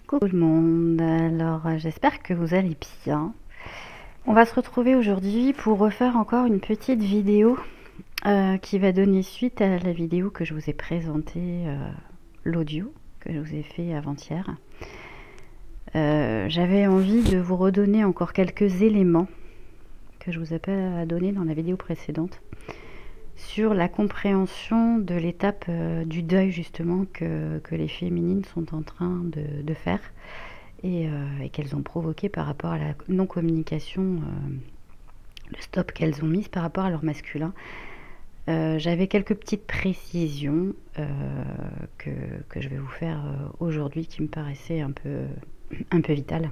Coucou tout le monde, alors j'espère que vous allez bien. On va se retrouver aujourd'hui pour refaire encore une petite vidéo qui va donner suite à la vidéo que je vous ai présentée, l'audio que je vous ai fait avant-hier. J'avais envie de vous redonner encore quelques éléments que je vous ai pas donné dans la vidéo précédente sur la compréhension de l'étape du deuil justement que les féminines sont en train de faire et qu'elles ont provoqué par rapport à la non-communication, le stop qu'elles ont mis par rapport à leur masculin. J'avais quelques petites précisions que je vais vous faire aujourd'hui qui me paraissaient un peu vitales.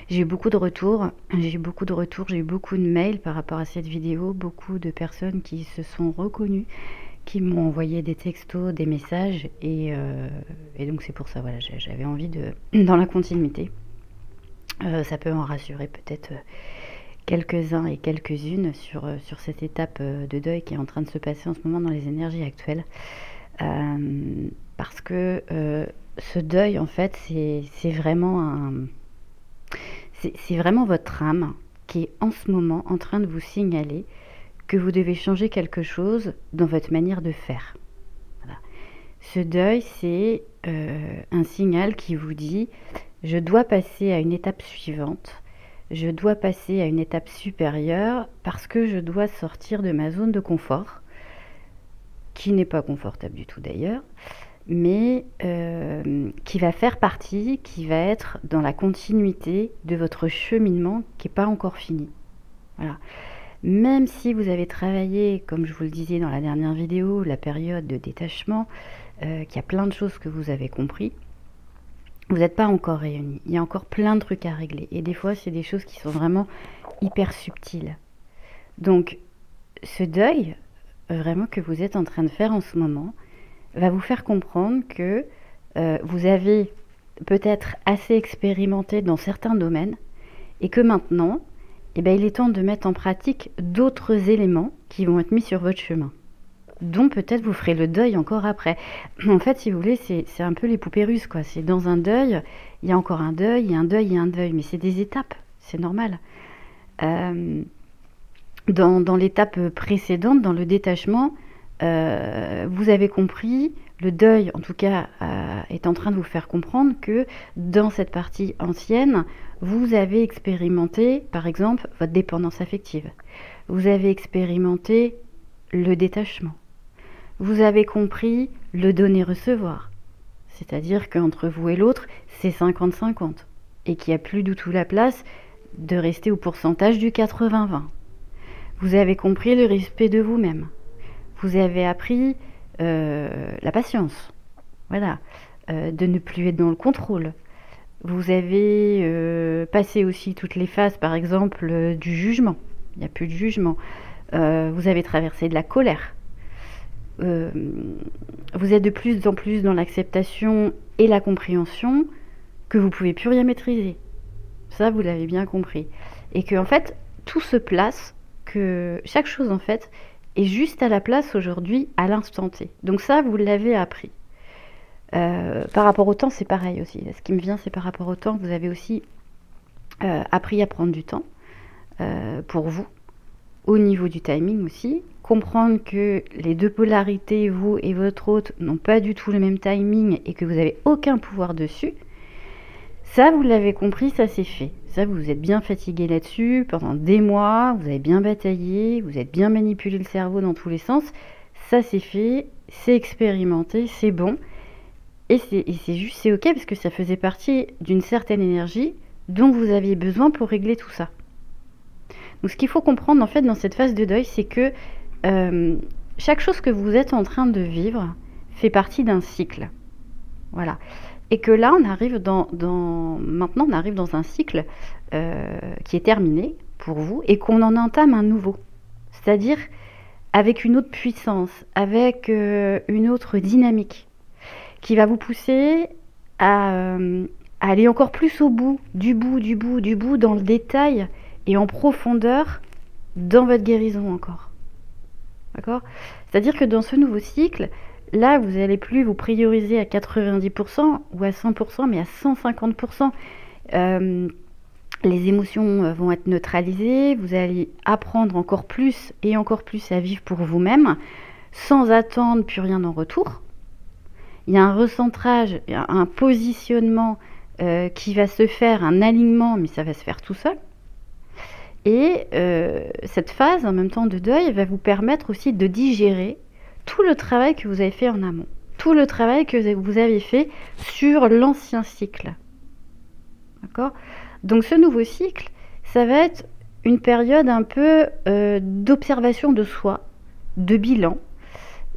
J'ai eu beaucoup de retours, j'ai eu beaucoup de mails par rapport à cette vidéo, beaucoup de personnes qui se sont reconnues, qui m'ont envoyé des textos, des messages, et donc c'est pour ça, voilà, j'avais envie de, dans la continuité, ça peut en rassurer peut-être quelques-uns et quelques-unes sur cette étape de deuil qui est en train de se passer en ce moment dans les énergies actuelles, parce que ce deuil, en fait, c'est vraiment c'est vraiment votre âme qui est en ce moment en train de vous signaler que vous devez changer quelque chose dans votre manière de faire. Voilà. Ce deuil, c'est un signal qui vous dit « je dois passer à une étape suivante, je dois passer à une étape supérieure parce que je dois sortir de ma zone de confort », qui n'est pas confortable du tout d'ailleurs, mais qui va faire partie, qui va être dans la continuité de votre cheminement qui n'est pas encore fini. Voilà. Même si vous avez travaillé, comme je vous le disais dans la dernière vidéo, la période de détachement, qu'il y a plein de choses que vous avez compris, vous n'êtes pas encore réunis. Il y a encore plein de trucs à régler. Et des fois, c'est des choses qui sont vraiment hyper subtiles. Donc, ce deuil, vraiment, que vous êtes en train de faire en ce moment, va vous faire comprendre que vous avez peut-être assez expérimenté dans certains domaines et que maintenant, il est temps de mettre en pratique d'autres éléments qui vont être mis sur votre chemin, dont peut-être vous ferez le deuil encore après. En fait, si vous voulez, c'est un peu les poupées russes, quoi. C'est dans un deuil, il y a encore un deuil, il y a un deuil, il y a un deuil, mais c'est des étapes, c'est normal. Dans l'étape précédente, dans le détachement, vous avez compris, le deuil en tout cas est en train de vous faire comprendre que dans cette partie ancienne, vous avez expérimenté par exemple votre dépendance affective, vous avez expérimenté le détachement, vous avez compris le donner-recevoir, c'est-à-dire qu'entre vous et l'autre c'est 50-50 et qu'il n'y a plus du tout la place de rester au pourcentage du 80-20. Vous avez compris le respect de vous-même. Vous avez appris la patience, voilà, de ne plus être dans le contrôle. Vous avez passé aussi toutes les phases, par exemple, du jugement. Il n'y a plus de jugement. Vous avez traversé de la colère. Vous êtes de plus en plus dans l'acceptation et la compréhension que vous ne pouvez plus rien maîtriser. Ça, vous l'avez bien compris. Et que, en fait, tout se place, que chaque chose, en fait, est juste à la place aujourd'hui, à l'instant T. Donc ça, vous l'avez appris. Par rapport au temps, c'est pareil aussi. Ce qui me vient, c'est par rapport au temps, vous avez aussi appris à prendre du temps pour vous, au niveau du timing aussi. Comprendre que les deux polarités, vous et votre hôte, n'ont pas du tout le même timing et que vous n'avez aucun pouvoir dessus. Ça, vous l'avez compris, ça c'est fait. Ça, vous vous êtes bien fatigué là-dessus pendant des mois, vous avez bien bataillé, vous êtes bien manipulé le cerveau dans tous les sens. Ça c'est fait, c'est expérimenté, c'est bon. Et c'est juste, c'est ok parce que ça faisait partie d'une certaine énergie dont vous aviez besoin pour régler tout ça. Donc ce qu'il faut comprendre en fait dans cette phase de deuil, c'est que chaque chose que vous êtes en train de vivre fait partie d'un cycle. Voilà. Et que là, on arrive maintenant, on arrive dans un cycle qui est terminé pour vous et qu'on en entame un nouveau. C'est-à-dire avec une autre puissance, avec une autre dynamique qui va vous pousser à aller encore plus au bout, du bout, dans le détail et en profondeur dans votre guérison encore. D'accord ? C'est-à-dire que dans ce nouveau cycle, Là, vous n'allez plus vous prioriser à 90% ou à 100%, mais à 150%. Les émotions vont être neutralisées, vous allez apprendre encore plus et encore plus à vivre pour vous-même, sans attendre plus rien en retour. Il y a un recentrage, un positionnement qui va se faire, un alignement, mais ça va se faire tout seul. Et cette phase, en même temps de deuil, va vous permettre aussi de digérer tout le travail que vous avez fait en amont, tout le travail que vous avez fait sur l'ancien cycle. D'accord ? Donc ce nouveau cycle, ça va être une période un peu d'observation de soi, de bilan,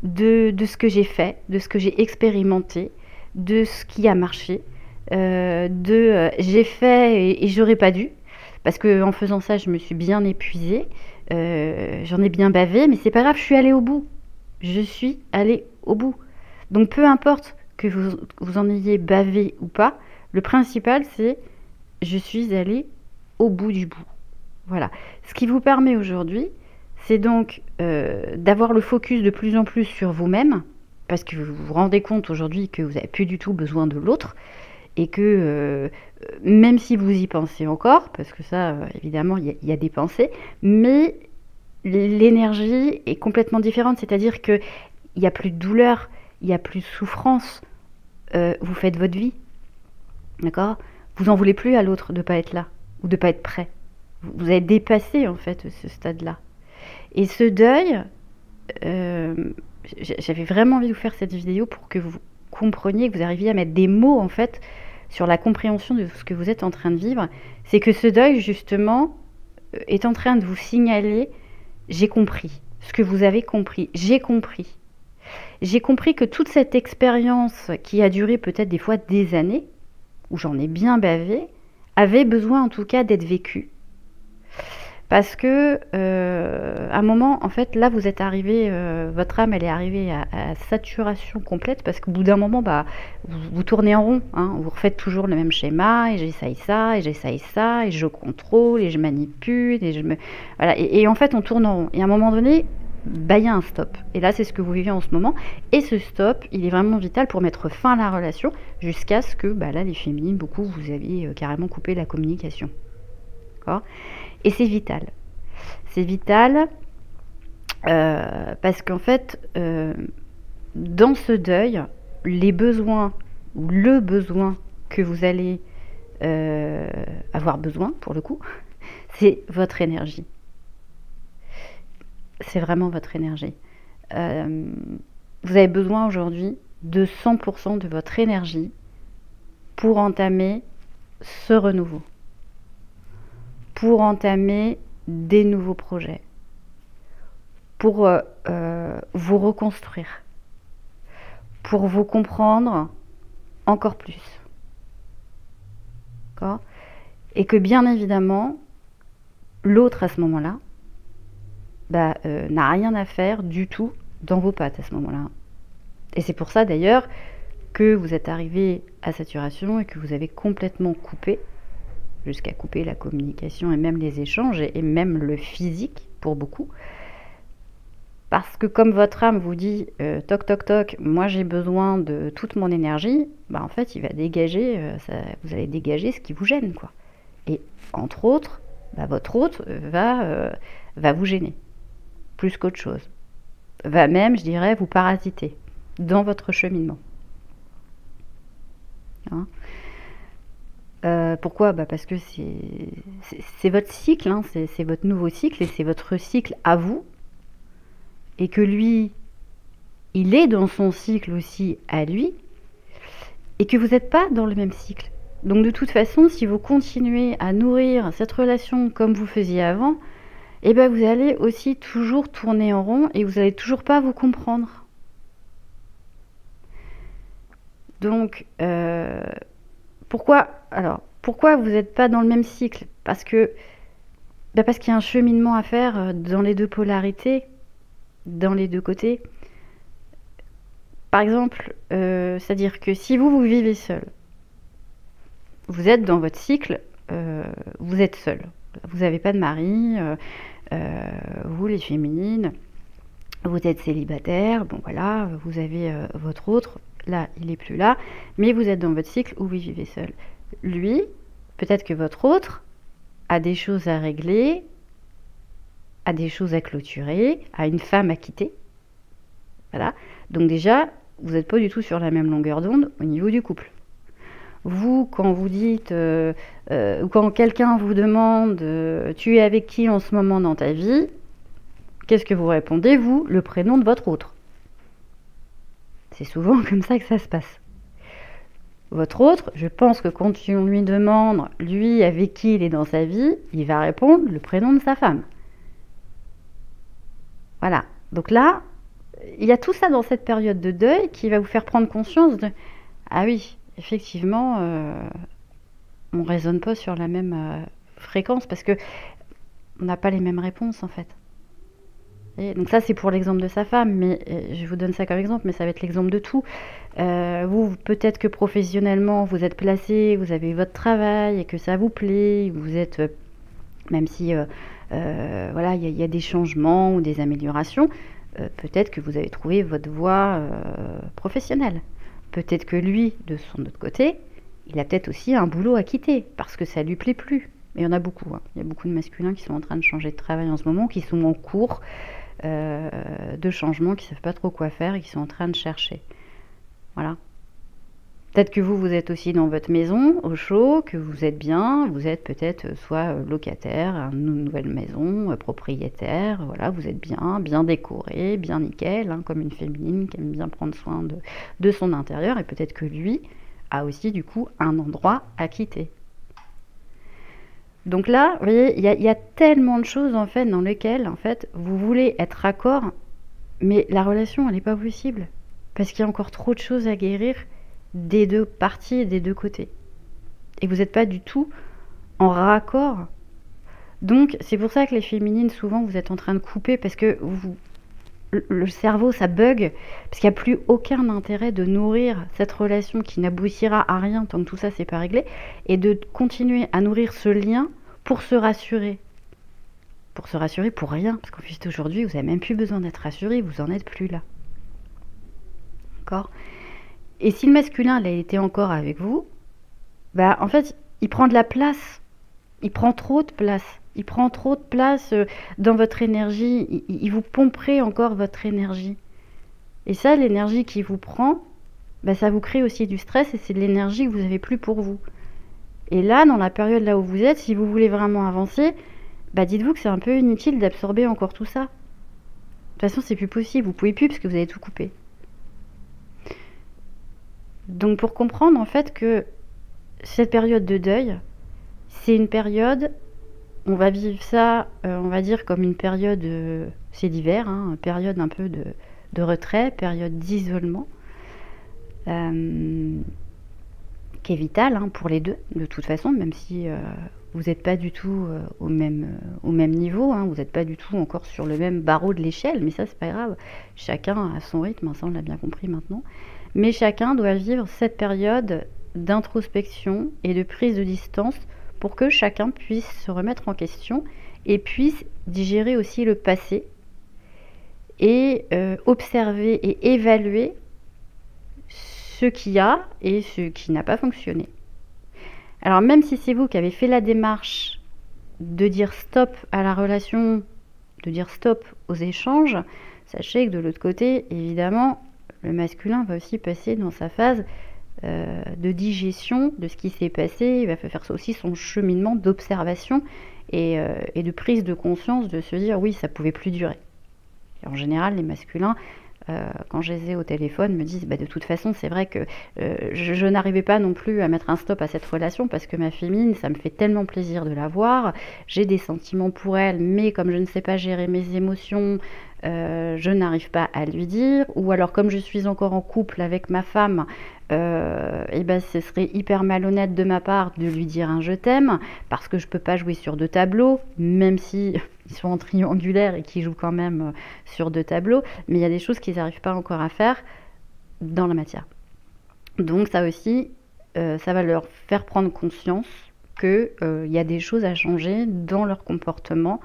de ce que j'ai fait, de ce que j'ai expérimenté, de ce qui a marché, j'ai fait et j'aurais pas dû, parce que en faisant ça, je me suis bien épuisée, j'en ai bien bavé, mais c'est pas grave, je suis allée au bout. Je suis allée au bout. Donc peu importe que vous en ayez bavé ou pas, le principal c'est je suis allée au bout du bout. Voilà. Ce qui vous permet aujourd'hui, c'est donc d'avoir le focus de plus en plus sur vous-même, parce que vous vous rendez compte aujourd'hui que vous n'avez plus du tout besoin de l'autre, et que même si vous y pensez encore, parce que ça, évidemment, il y a des pensées, mais l'énergie est complètement différente, c'est-à-dire qu'il n'y a plus de douleur, il n'y a plus de souffrance, vous faites votre vie, d'accord ? Vous n'en voulez plus à l'autre de ne pas être là, ou de ne pas être prêt. Vous avez dépassé, en fait, ce stade-là. Et ce deuil, j'avais vraiment envie de vous faire cette vidéo pour que vous compreniez, que vous arriviez à mettre des mots, en fait, sur la compréhension de ce que vous êtes en train de vivre. C'est que ce deuil, justement, est en train de vous signaler « j'ai compris ». Ce que vous avez compris, j'ai compris. J'ai compris que toute cette expérience qui a duré peut-être des fois des années, où j'en ai bien bavé, avait besoin en tout cas d'être vécue. Parce que à un moment, en fait, là, vous êtes arrivé, votre âme, elle est arrivée à saturation complète, parce qu'au bout d'un moment, bah, vous tournez en rond, hein, vous refaites toujours le même schéma, et j'essaye ça, et j'essaye ça, et je contrôle, et je manipule, et je me... Voilà, et en fait, on tourne en rond. Et à un moment donné, bah, il y a un stop. Et là, c'est ce que vous vivez en ce moment. Et ce stop, il est vraiment vital pour mettre fin à la relation, jusqu'à ce que, bah, là, les féminines, beaucoup, vous aviez carrément coupé la communication. D'accord ? Et c'est vital. C'est vital parce qu'en fait, dans ce deuil, les besoins ou le besoin que vous allez avoir besoin, pour le coup, c'est votre énergie. C'est vraiment votre énergie. Vous avez besoin aujourd'hui de 100% de votre énergie pour entamer ce renouveau, pour entamer des nouveaux projets, pour vous reconstruire, pour vous comprendre encore plus. D'accord ? Et que bien évidemment, l'autre à ce moment-là, bah, n'a rien à faire du tout dans vos pattes à ce moment-là. Et c'est pour ça d'ailleurs que vous êtes arrivé à saturation et que vous avez complètement coupé, jusqu'à couper la communication et même les échanges et même le physique pour beaucoup. Parce que comme votre âme vous dit toc toc toc, moi j'ai besoin de toute mon énergie, bah en fait il va dégager, vous allez dégager ce qui vous gêne, quoi. Et entre autres, bah, votre hôte va vous gêner, plus qu'autre chose. Va même, je dirais, vous parasiter dans votre cheminement. Hein ? Pourquoi ? Bah parce que c'est votre cycle, hein, c'est votre nouveau cycle et c'est votre cycle à vous. Et que lui, il est dans son cycle aussi à lui. Et que vous n'êtes pas dans le même cycle. Donc de toute façon, si vous continuez à nourrir cette relation comme vous faisiez avant, eh ben vous allez aussi toujours tourner en rond et vous n'allez toujours pas vous comprendre. Donc, pourquoi vous n'êtes pas dans le même cycle ? Parce qu'il y a un cheminement à faire dans les deux polarités, dans les deux côtés. Par exemple, c'est-à-dire que si vous vivez seul, vous êtes dans votre cycle, vous êtes seul. Vous n'avez pas de mari, vous les féminines, Vous êtes célibataire, bon voilà, vous avez votre autre, là, il n'est plus là, mais vous êtes dans votre cycle où vous vivez seul. Lui, peut-être que votre autre a des choses à régler, a des choses à clôturer, a une femme à quitter. Voilà. Donc déjà, vous n'êtes pas du tout sur la même longueur d'onde au niveau du couple. Vous, quand vous dites, ou quand quelqu'un vous demande tu es avec qui en ce moment dans ta vie, qu'est-ce que vous répondez, vous? Le prénom de votre autre. C'est souvent comme ça que ça se passe. Votre autre, je pense que quand on lui demande, lui, avec qui il est dans sa vie, il va répondre le prénom de sa femme. Voilà. Donc là, il y a tout ça dans cette période de deuil qui va vous faire prendre conscience de ah oui, effectivement, on ne raisonne pas sur la même fréquence parce que on n'a pas les mêmes réponses en fait. Et donc ça c'est pour l'exemple de sa femme, mais je vous donne ça comme exemple, mais ça va être l'exemple de tout. Vous, peut-être que professionnellement vous êtes placé, vous avez votre travail et que ça vous plaît, vous êtes, même si voilà, il y a des changements ou des améliorations, peut-être que vous avez trouvé votre voie professionnelle. Peut-être que lui, de son autre côté, il a peut-être aussi un boulot à quitter parce que ça lui plaît plus. Mais il y en a beaucoup. Hein. Il y a beaucoup de masculins qui sont en train de changer de travail en ce moment, qui sont en cours de changement, qui ne savent pas trop quoi faire et qui sont en train de chercher. Voilà. Peut-être que vous êtes aussi dans votre maison, au chaud, que vous êtes bien, vous êtes peut-être soit locataire, une nouvelle maison, propriétaire, voilà, vous êtes bien, bien décoré, bien nickel, hein, comme une féminine qui aime bien prendre soin de son intérieur, et peut-être que lui a aussi du coup un endroit à quitter. Donc là, vous voyez, il y a tellement de choses en fait dans lesquelles en fait vous voulez être raccord, mais la relation elle n'est pas possible parce qu'il y a encore trop de choses à guérir des deux parties et des deux côtés. Et vous n'êtes pas du tout en raccord. Donc c'est pour ça que les féminines, souvent, vous êtes en train de couper parce que le cerveau, ça bug, parce qu'il n'y a plus aucun intérêt de nourrir cette relation qui n'aboutira à rien tant que tout ça, c'est pas réglé, et de continuer à nourrir ce lien pour se rassurer. Pour se rassurer pour rien, parce qu'en fait aujourd'hui, vous n'avez même plus besoin d'être rassuré, vous n'en êtes plus là. D'accord ? Et si le masculin, il a été encore avec vous, bah en fait, il prend de la place. Il prend trop de place. Il prend trop de place dans votre énergie. Il vous pomperait encore votre énergie. Et ça, l'énergie qu'il vous prend, bah, ça vous crée aussi du stress et c'est de l'énergie que vous n'avez plus pour vous. Et là, dans la période là où vous êtes, si vous voulez vraiment avancer, bah dites-vous que c'est un peu inutile d'absorber encore tout ça. De toute façon, c'est plus possible. Vous pouvez plus parce que vous avez tout coupé. Donc pour comprendre en fait que cette période de deuil, c'est une période, on va vivre ça, on va dire comme une période, c'est l'hiver, hein, une période un peu de retrait, période d'isolement, qui est vitale hein, pour les deux, de toute façon, même si vous n'êtes pas du tout au même niveau, hein, vous n'êtes pas du tout encore sur le même barreau de l'échelle, mais ça c'est pas grave, chacun a son rythme, hein, ça on l'a bien compris maintenant. Mais chacun doit vivre cette période d'introspection et de prise de distance pour que chacun puisse se remettre en question et puisse digérer aussi le passé et observer et évaluer ce qui a et ce qui n'a pas fonctionné. Alors même si c'est vous qui avez fait la démarche de dire stop à la relation, de dire stop aux échanges, sachez que de l'autre côté, évidemment, le masculin va aussi passer dans sa phase de digestion de ce qui s'est passé. Il va faire aussi son cheminement d'observation et de prise de conscience de se dire oui, ça pouvait plus durer. Et en général, les masculins, quand je les ai au téléphone, me disent bah, de toute façon, c'est vrai que je n'arrivais pas non plus à mettre un stop à cette relation parce que ma féminine, ça me fait tellement plaisir de la voir. J'ai des sentiments pour elle, mais comme je ne sais pas gérer mes émotions, je n'arrive pas à lui dire, ou alors comme je suis encore en couple avec ma femme, et ben ce serait hyper malhonnête de ma part de lui dire un je t'aime, parce que je peux pas jouer sur deux tableaux, même si ils sont en triangulaire et qu'ils jouent quand même sur deux tableaux, mais il y a des choses qu'ils n'arrivent pas encore à faire dans la matière. Donc ça aussi, ça va leur faire prendre conscience qu'il y a des choses à changer dans leur comportement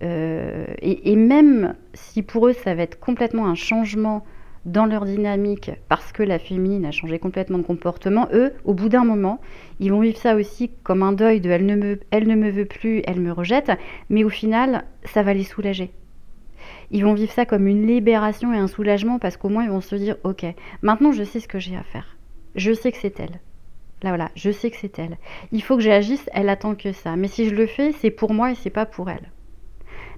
Et même si pour eux ça va être complètement un changement dans leur dynamique parce que la féminine a changé complètement de comportement, eux, au bout d'un moment, ils vont vivre ça aussi comme un deuil de elle ne me veut plus, elle me rejette, mais au final, ça va les soulager. Ils vont vivre ça comme une libération et un soulagement parce qu'au moins ils vont se dire ok, maintenant je sais ce que j'ai à faire. Je sais que c'est elle. Là voilà, je sais que c'est elle. Il faut que j'agisse, elle attend que ça. Mais si je le fais, c'est pour moi et c'est pas pour elle.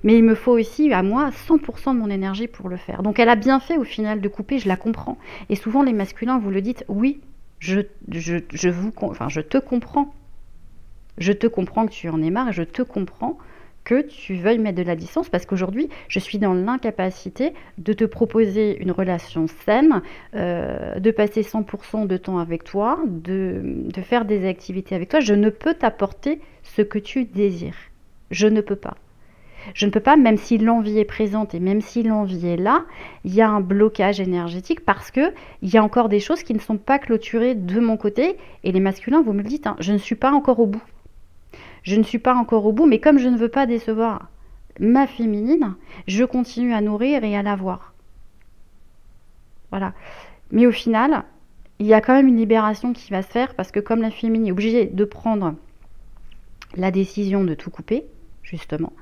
Mais il me faut aussi à moi 100% de mon énergie pour le faire. Donc elle a bien fait au final de couper, je la comprends. Et souvent les masculins, vous le dites, oui, je te comprends. Je te comprends que tu en aies marre et je te comprends que tu veuilles mettre de la distance parce qu'aujourd'hui, je suis dans l'incapacité de te proposer une relation saine, de passer 100% de temps avec toi, de faire des activités avec toi. Je ne peux t'apporter ce que tu désires. Je ne peux pas. Je ne peux pas, même si l'envie est présente et même si l'envie est là, il y a un blocage énergétique parce que il y a encore des choses qui ne sont pas clôturées de mon côté. Et les masculins, vous me le dites, hein, je ne suis pas encore au bout. Je ne suis pas encore au bout, mais comme je ne veux pas décevoir ma féminine, je continue à nourrir et à la voir. Voilà. Mais au final, il y a quand même une libération qui va se faire parce que comme la féminine est obligée de prendre la décision de tout couper, justement,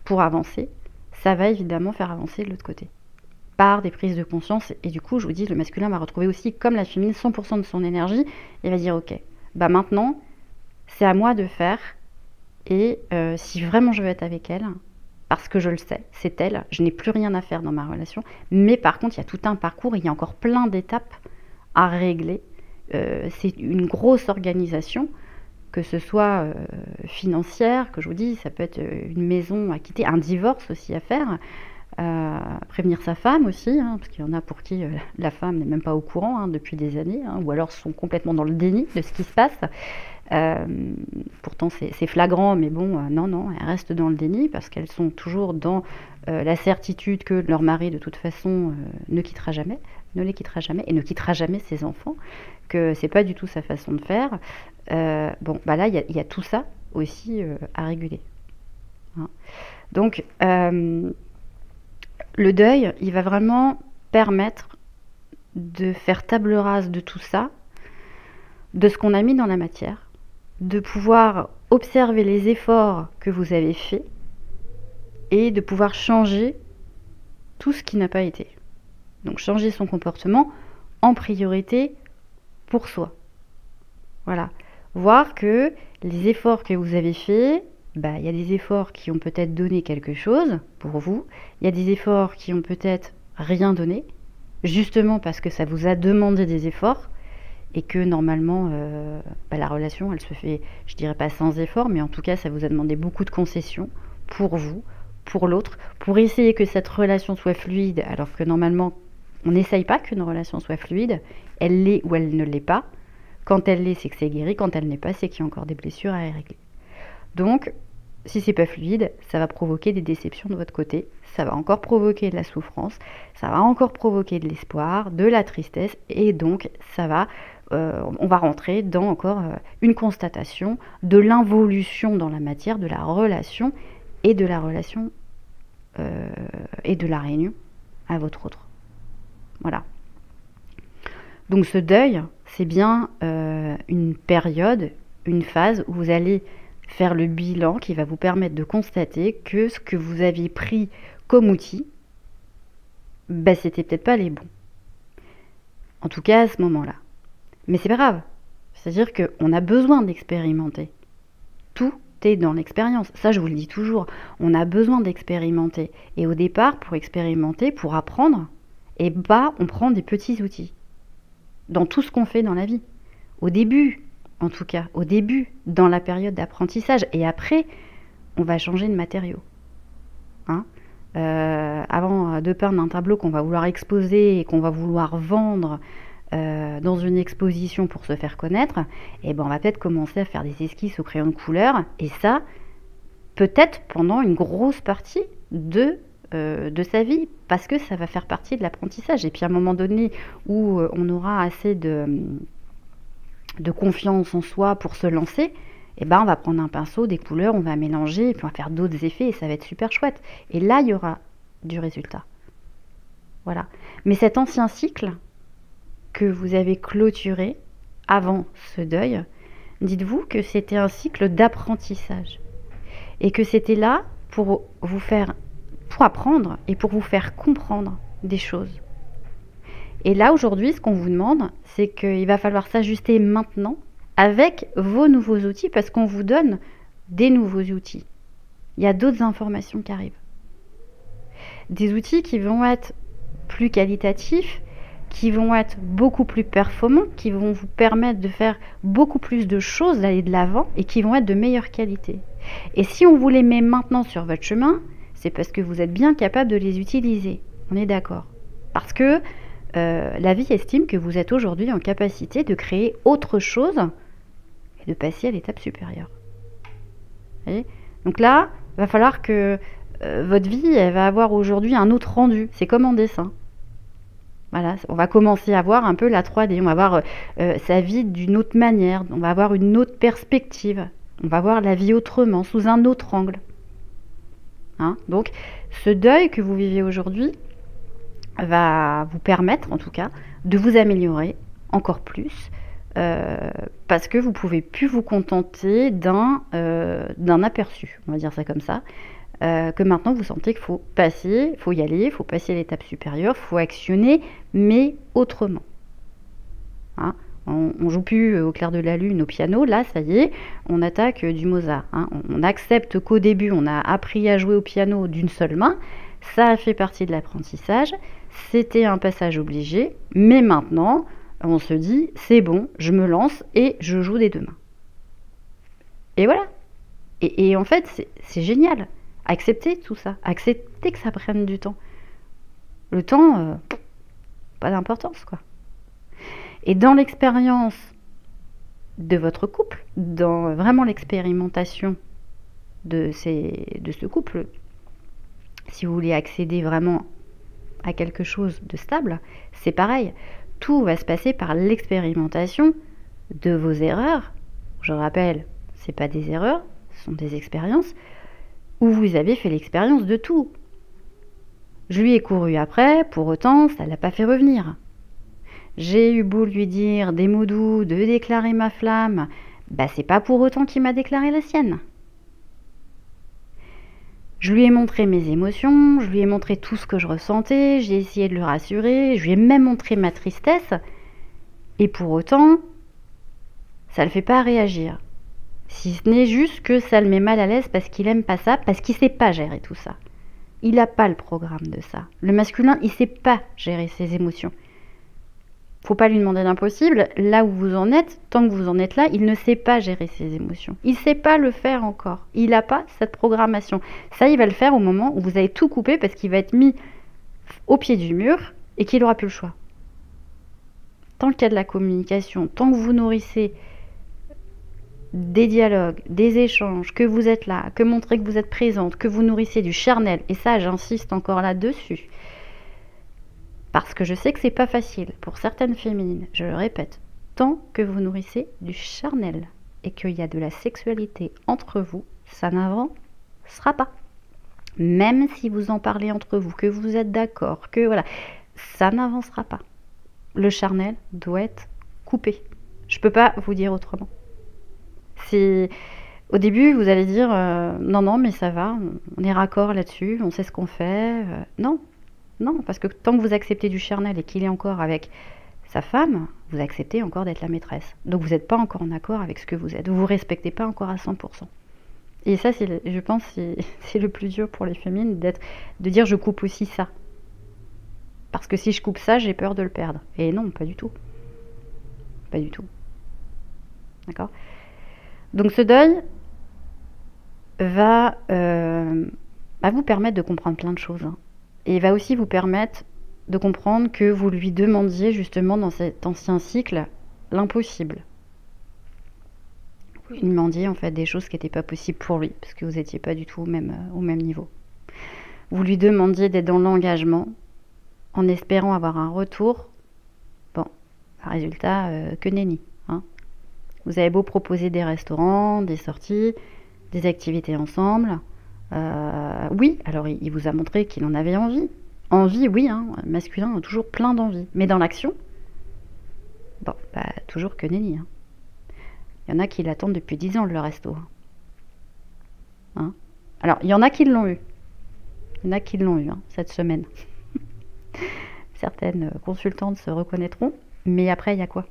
pour avancer, ça va évidemment faire avancer de l'autre côté. Par des prises de conscience. Et du coup, je vous dis, le masculin va retrouver aussi, comme la féminine, 100% de son énergie et va dire, ok, bah maintenant, c'est à moi de faire. Et si vraiment je veux être avec elle, parce que je le sais, c'est elle, je n'ai plus rien à faire dans ma relation. Mais par contre, il y a tout un parcours, il y a encore plein d'étapes à régler. C'est une grosse organisation, que ce soit financière, que je vous dis, ça peut être une maison à quitter, un divorce aussi à faire. Prévenir sa femme aussi, hein, parce qu'il y en a pour qui la femme n'est même pas au courant hein, depuis des années, hein, ou alors sont complètement dans le déni de ce qui se passe. Pourtant c'est flagrant, mais bon, non, elles restent dans le déni parce qu'elles sont toujours dans la certitude que leur mari de toute façon ne les quittera jamais et ne quittera jamais ses enfants, que c'est pas du tout sa façon de faire. Bon, bah là, il y a tout ça aussi à réguler. Hein. Donc, le deuil, il va vraiment permettre de faire table rase de tout ça, de ce qu'on a mis dans la matière, de pouvoir observer les efforts que vous avez faits et de pouvoir changer tout ce qui n'a pas été. Donc changer son comportement en priorité pour soi. Voilà. Voir que les efforts que vous avez faits, bah, y a des efforts qui ont peut-être donné quelque chose pour vous, il y a des efforts qui ont peut-être rien donné, justement parce que ça vous a demandé des efforts, et que normalement, bah, la relation, elle se fait, je dirais pas sans effort, mais en tout cas, ça vous a demandé beaucoup de concessions pour vous, pour l'autre, pour essayer que cette relation soit fluide, alors que normalement, on n'essaye pas qu'une relation soit fluide, elle l'est ou elle ne l'est pas. Quand elle l'est, c'est que c'est guéri, quand elle n'est pas, c'est qu'il y a encore des blessures à régler. Donc, si c'est pas fluide, ça va provoquer des déceptions de votre côté, ça va encore provoquer de la souffrance, ça va encore provoquer de l'espoir, de la tristesse, et donc ça va, on va rentrer dans encore une constatation de l'involution dans la matière de la relation et de la relation et de la réunion à votre autre. Voilà. Donc ce deuil, c'est bien une période, une phase où vous allez faire le bilan qui va vous permettre de constater que ce que vous aviez pris comme outil, bah, c'était peut-être pas les bons. En tout cas à ce moment-là. Mais c'est pas grave. C'est-à-dire qu'on a besoin d'expérimenter. Tout est dans l'expérience. Ça, je vous le dis toujours. On a besoin d'expérimenter. Et au départ, pour expérimenter, pour apprendre, eh bah, on prend des petits outils. Dans tout ce qu'on fait dans la vie. Au début, en tout cas, au début, dans la période d'apprentissage. Et après, on va changer de matériaux. Hein, avant de peindre un tableau qu'on va vouloir exposer et qu'on va vouloir vendre dans une exposition pour se faire connaître, et ben on va peut-être commencer à faire des esquisses au crayon de couleur. Et ça, peut-être pendant une grosse partie de sa vie, parce que ça va faire partie de l'apprentissage. Et puis à un moment donné où on aura assez de confiance en soi pour se lancer, Et ben on va prendre un pinceau, des couleurs, on va mélanger, et puis on va faire d'autres effets, et ça va être super chouette. Et là, il y aura du résultat. Voilà. Mais cet ancien cycle que vous avez clôturé avant ce deuil, dites-vous que c'était un cycle d'apprentissage. Et que c'était là pour pour apprendre et pour vous faire comprendre des choses. Et là, aujourd'hui, ce qu'on vous demande, c'est qu'il va falloir s'ajuster maintenant avec vos nouveaux outils, parce qu'on vous donne des nouveaux outils. Il y a d'autres informations qui arrivent. Des outils qui vont être plus qualitatifs, qui vont être beaucoup plus performants, qui vont vous permettre de faire beaucoup plus de choses, d'aller de l'avant, et qui vont être de meilleure qualité. Et si on vous les met maintenant sur votre chemin, c'est parce que vous êtes bien capable de les utiliser. On est d'accord. Parce que la vie estime que vous êtes aujourd'hui en capacité de créer autre chose et de passer à l'étape supérieure. Vous voyez ? Donc là, il va falloir que votre vie, elle va avoir aujourd'hui un autre rendu. C'est comme en dessin. Voilà, on va commencer à voir un peu la 3D. On va voir sa vie d'une autre manière. On va avoir une autre perspective. On va voir la vie autrement, sous un autre angle. Hein ? Donc, ce deuil que vous vivez aujourd'hui va vous permettre, en tout cas, de vous améliorer encore plus, parce que vous pouvez plus vous contenter d'un aperçu, on va dire ça comme ça, que maintenant vous sentez qu'il faut passer, il faut y aller, il faut passer à l'étape supérieure, il faut actionner, mais autrement. Hein ? On joue plus au clair de la lune au piano, là ça y est, on attaque du Mozart. Hein. On accepte qu'au début on a appris à jouer au piano d'une seule main, ça a fait partie de l'apprentissage, c'était un passage obligé, mais maintenant on se dit c'est bon, je me lance et je joue des deux mains. Et voilà. Et en fait c'est génial, accepter tout ça, accepter que ça prenne du temps. Le temps, pas d'importance quoi. Et dans l'expérience de votre couple, dans vraiment l'expérimentation de ce couple, si vous voulez accéder vraiment à quelque chose de stable, c'est pareil. Tout va se passer par l'expérimentation de vos erreurs. Je rappelle, ce n'est pas des erreurs, ce sont des expériences où vous avez fait l'expérience de tout. Je lui ai couru après, pour autant, ça ne l'a pas fait revenir. J'ai eu beau lui dire des mots doux, de déclarer ma flamme, bah c'est pas pour autant qu'il m'a déclaré la sienne. Je lui ai montré mes émotions, je lui ai montré tout ce que je ressentais, j'ai essayé de le rassurer, je lui ai même montré ma tristesse, et pour autant, ça le fait pas réagir. Si ce n'est juste que ça le met mal à l'aise parce qu'il aime pas ça, parce qu'il sait pas gérer tout ça. Il n'a pas le programme de ça. Le masculin, il sait pas gérer ses émotions. Faut pas lui demander l'impossible. Là où vous en êtes, tant que vous en êtes là, il ne sait pas gérer ses émotions. Il sait pas le faire encore. Il n'a pas cette programmation. Ça, il va le faire au moment où vous allez tout couper parce qu'il va être mis au pied du mur et qu'il n'aura plus le choix. Tant qu'il y a de la communication, tant que vous nourrissez des dialogues, des échanges, que vous êtes là, que montrez que vous êtes présente, que vous nourrissez du charnel, et ça, j'insiste encore là-dessus, parce que je sais que c'est pas facile pour certaines féminines, je le répète, tant que vous nourrissez du charnel et qu'il y a de la sexualité entre vous, ça n'avancera pas. Même si vous en parlez entre vous, que vous êtes d'accord, que voilà, ça n'avancera pas. Le charnel doit être coupé. Je peux pas vous dire autrement. Au début, vous allez dire non, mais ça va, on est raccord là-dessus, on sait ce qu'on fait. Non, parce que tant que vous acceptez du charnel et qu'il est encore avec sa femme, vous acceptez encore d'être la maîtresse. Donc vous n'êtes pas encore en accord avec ce que vous êtes. Vous ne vous respectez pas encore à 100%. Et ça, je pense, c'est le plus dur pour les féminines, de dire je coupe aussi ça. Parce que si je coupe ça, j'ai peur de le perdre. Et non, pas du tout. Pas du tout. D'accord ? Donc ce deuil va vous permettre de comprendre plein de choses. Hein. Et va aussi vous permettre de comprendre que vous lui demandiez justement dans cet ancien cycle l'impossible. Vous lui demandiez en fait des choses qui n'étaient pas possibles pour lui, parce que vous n'étiez pas du tout au même niveau. Vous lui demandiez d'être dans l'engagement, en espérant avoir un retour. Bon, résultat, que nenni. Hein. Vous avez beau proposer des restaurants, des sorties, des activités ensemble. Oui, alors il vous a montré qu'il en avait envie. Envie, oui, hein, masculin a toujours plein d'envie. Mais dans l'action, bon, bah, toujours que nenni. Hein. Il y en a qui l'attendent depuis 10 ans, le resto. Hein. Alors, il y en a qui l'ont eu. Il y en a qui l'ont eu, hein, cette semaine. Certaines consultantes se reconnaîtront. Mais après, il y a quoi?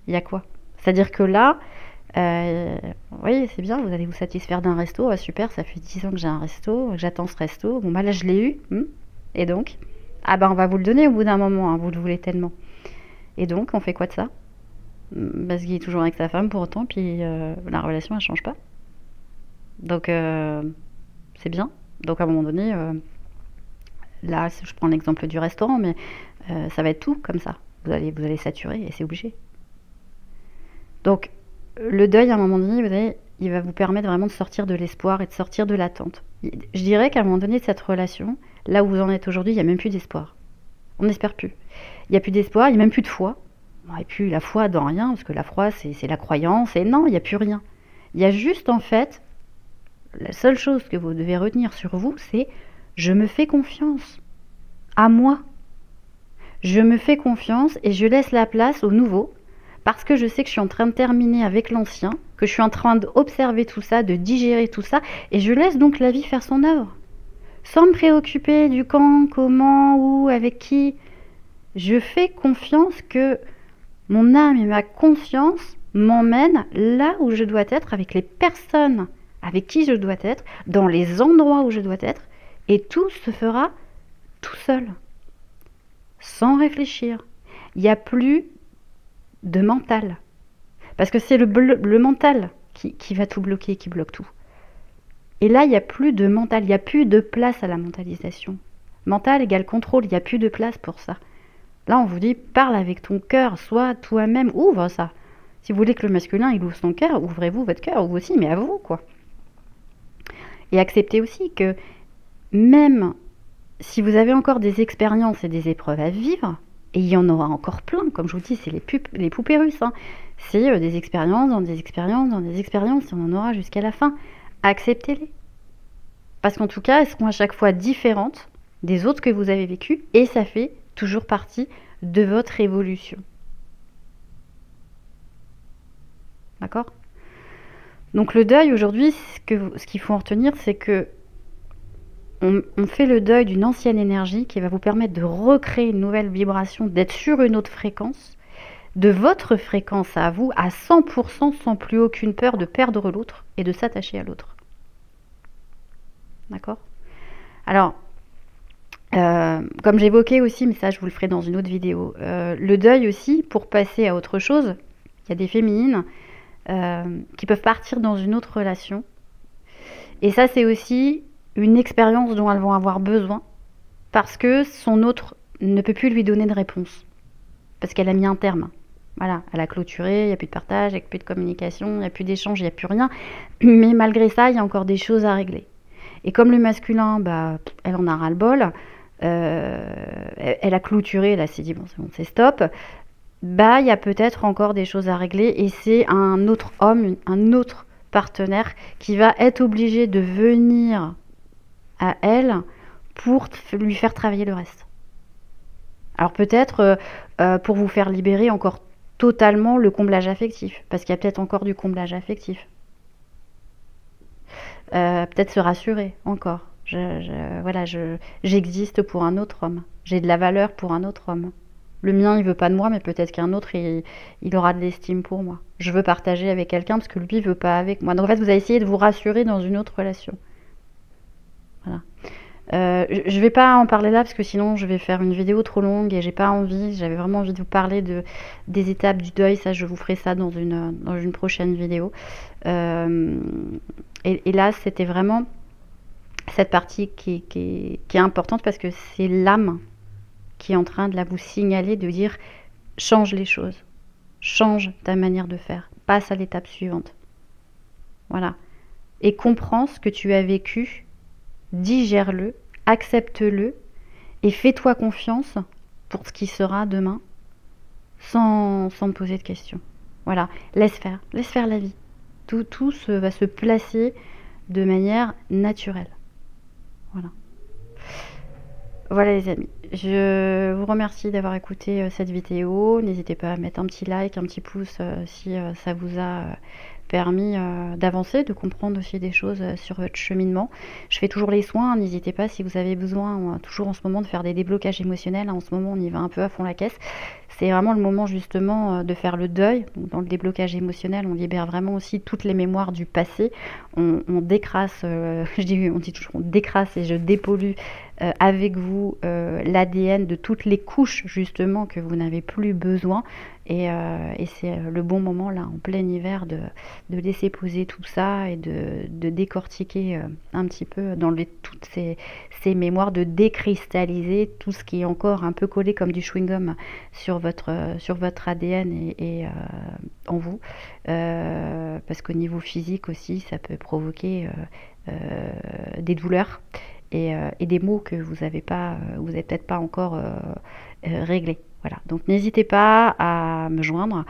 Il y a quoi? C'est-à-dire que là, oui, c'est bien, vous allez vous satisfaire d'un resto. Ah, super, ça fait 10 ans que j'ai un resto, que j'attends ce resto. Bon, bah là, je l'ai eu. Et donc? Ah, bah, on va vous le donner au bout d'un moment, hein, vous le voulez tellement. Et donc, on fait quoi de ça? Parce qu'il est toujours avec sa femme pour autant, puis la relation, elle change pas. Donc, c'est bien. Donc, à un moment donné, là, je prends l'exemple du restaurant, mais ça va être tout comme ça. Vous allez saturer et c'est obligé. Donc, le deuil, à un moment donné, vous savez, il va vous permettre vraiment de sortir de l'espoir et de sortir de l'attente. Je dirais qu'à un moment donné de cette relation, là où vous en êtes aujourd'hui, il n'y a même plus d'espoir. On n'espère plus. Il n'y a plus d'espoir, il n'y a même plus de foi. Et puis la foi dans rien, parce que la foi, c'est la croyance, et non, il n'y a plus rien. Il y a juste, en fait, la seule chose que vous devez retenir sur vous, c'est « je me fais confiance à moi ». Je me fais confiance et je laisse la place au nouveau, parce que je sais que je suis en train de terminer avec l'ancien, que je suis en train d'observer tout ça, de digérer tout ça, et je laisse donc la vie faire son œuvre. Sans me préoccuper du quand, comment, où, avec qui. Je fais confiance que mon âme et ma conscience m'emmènent là où je dois être, avec les personnes avec qui je dois être, dans les endroits où je dois être, et tout se fera tout seul, sans réfléchir. Il n'y a plus de mental. Parce que c'est le mental qui va tout bloquer, qui bloque tout. Et là, il n'y a plus de mental, il n'y a plus de place à la mentalisation. Mental égale contrôle, il n'y a plus de place pour ça. Là, on vous dit, parle avec ton cœur, sois toi-même, ouvre ça. Si vous voulez que le masculin, il ouvre son cœur, ouvrez-vous votre cœur, vous aussi, mais à vous, quoi. Et acceptez aussi que même si vous avez encore des expériences et des épreuves à vivre, et il y en aura encore plein, comme je vous dis, c'est les poupées russes, hein. C'est des expériences, dans des expériences, dans des expériences, et on en aura jusqu'à la fin. Acceptez-les. Parce qu'en tout cas, elles seront à chaque fois différentes des autres que vous avez vécues, et ça fait toujours partie de votre évolution. D'accord? Donc le deuil aujourd'hui, ce qu'il faut en retenir, c'est que on fait le deuil d'une ancienne énergie qui va vous permettre de recréer une nouvelle vibration, d'être sur une autre fréquence, de votre fréquence à vous, à 100%, sans plus aucune peur de perdre l'autre et de s'attacher à l'autre. D'accord? Alors, comme j'évoquais aussi, mais ça je vous le ferai dans une autre vidéo, le deuil aussi, pour passer à autre chose, il y a des féminines qui peuvent partir dans une autre relation. Et ça, c'est aussi une expérience dont elles vont avoir besoin, parce que son autre ne peut plus lui donner de réponse, parce qu'elle a mis un terme. Voilà, elle a clôturé, il n'y a plus de partage, il n'y a plus de communication, il n'y a plus d'échange, il n'y a plus rien. Mais malgré ça, il y a encore des choses à régler. Et comme le masculin, bah, elle en a ras-le-bol, elle a clôturé, elle s'est dit, bon, c'est stop. Bah, il y a peut-être encore des choses à régler, et c'est un autre homme, un autre partenaire qui va être obligé de venir à elle pour lui faire travailler le reste. Alors peut-être pour vous faire libérer encore totalement le comblage affectif, parce qu'il y a peut-être encore du comblage affectif. Peut-être se rassurer encore. Voilà, j'existe pour un autre homme. J'ai de la valeur pour un autre homme. Le mien, il veut pas de moi, mais peut-être qu'un autre, il aura de l'estime pour moi. Je veux partager avec quelqu'un parce que lui, il veut pas avec moi. Donc en fait, vous allez essayer de vous rassurer dans une autre relation. Voilà. Je vais pas en parler là parce que sinon je vais faire une vidéo trop longue et j'ai pas envie. J'avais vraiment envie de vous parler des étapes du deuil. Ça, je vous ferai ça dans une prochaine vidéo. Et là, c'était vraiment cette partie qui est importante parce que c'est l'âme qui est en train de vous signaler, de dire change les choses, change ta manière de faire, passe à l'étape suivante. Voilà. Et comprends ce que tu as vécu, digère-le, accepte-le et fais-toi confiance pour ce qui sera demain sans me poser de questions. Voilà, laisse faire la vie. Va se placer de manière naturelle. Voilà. Voilà les amis, je vous remercie d'avoir écouté cette vidéo. N'hésitez pas à mettre un petit like, un petit pouce si ça vous a permis d'avancer, de comprendre aussi des choses sur votre cheminement. Je fais toujours les soins, n'hésitez pas si vous avez besoin, toujours en ce moment, de faire des déblocages émotionnels. En ce moment, on y va un peu à fond la caisse. C'est vraiment le moment justement de faire le deuil. Donc, dans le déblocage émotionnel, on libère vraiment aussi toutes les mémoires du passé. On décrasse, on dit toujours, on décrasse et je dépollue avec vous l'ADN de toutes les couches justement que vous n'avez plus besoin. Et c'est le bon moment là, en plein hiver, de laisser poser tout ça et de décortiquer un petit peu, d'enlever toutes ces mémoires, de décristalliser tout ce qui est encore un peu collé comme du chewing-gum sur votre ADN et en vous. Parce qu'au niveau physique aussi, ça peut provoquer des douleurs et des maux que vous avez peut-être pas encore réglés. Voilà. Donc n'hésitez pas à me joindre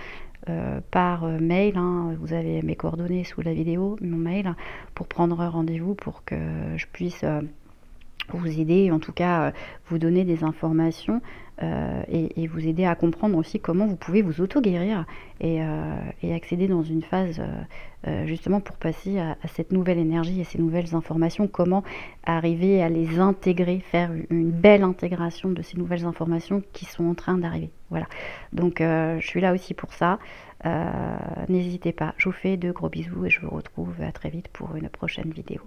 par mail, hein. Vous avez mes coordonnées sous la vidéo, mon mail, pour prendre rendez-vous pour que je puisse vous aider, en tout cas vous donner des informations et vous aider à comprendre aussi comment vous pouvez vous auto-guérir et accéder dans une phase justement pour passer à cette nouvelle énergie et ces nouvelles informations, comment arriver à les intégrer, faire une belle intégration de ces nouvelles informations qui sont en train d'arriver. Voilà, donc je suis là aussi pour ça. N'hésitez pas, je vous fais de gros bisous et je vous retrouve très vite pour une prochaine vidéo.